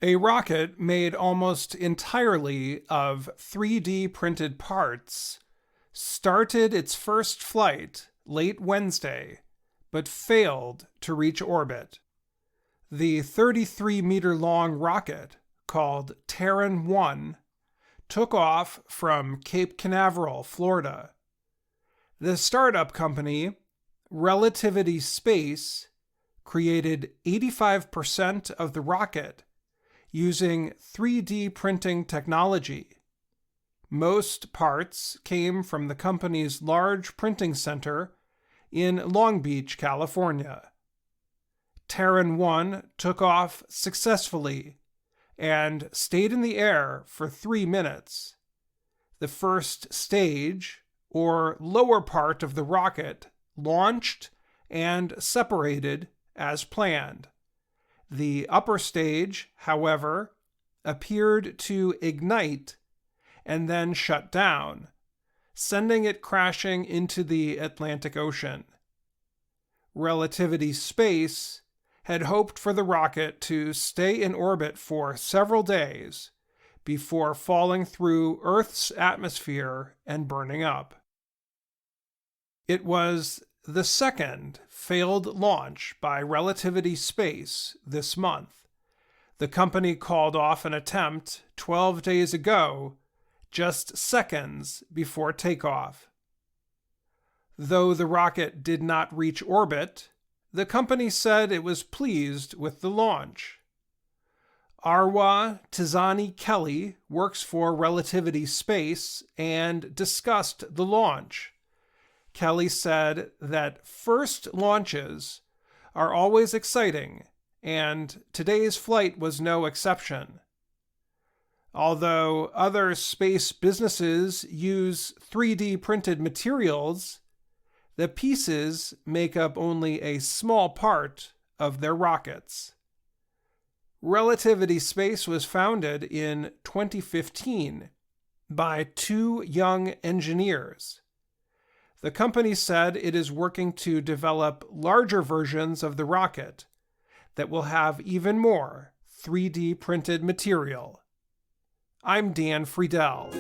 A rocket made almost entirely of 3D printed parts started its first flight late Wednesday, but failed to reach orbit. The 33-meter-long rocket, called Terran 1, took off from Cape Canaveral, Florida. The startup company, Relativity Space, created 85% of the rocket using 3D printing technology. Most parts came from the company's large printing center in Long Beach, California. Terran 1 took off successfully and stayed in the air for 3 minutes. The first stage, or lower part of the rocket, launched and separated as planned. The upper stage, however, appeared to ignite and then shut down, sending it crashing into the Atlantic Ocean. Relativity Space had hoped for the rocket to stay in orbit for several days before falling through Earth's atmosphere and burning up. It was the second failed launch by Relativity Space this month. The company called off an attempt 12 days ago, just seconds before takeoff. Though the rocket did not reach orbit, the company said it was pleased with the launch. Arwa Tizani Kelly works for Relativity Space and discussed the launch. Kelly said that first launches are always exciting, and today's flight was no exception. Although other space businesses use 3D printed materials, the pieces make up only a small part of their rockets. Relativity Space was founded in 2015 by 2 young engineers. The company said it is working to develop larger versions of the rocket that will have even more 3D printed material. I'm Dan Friedel.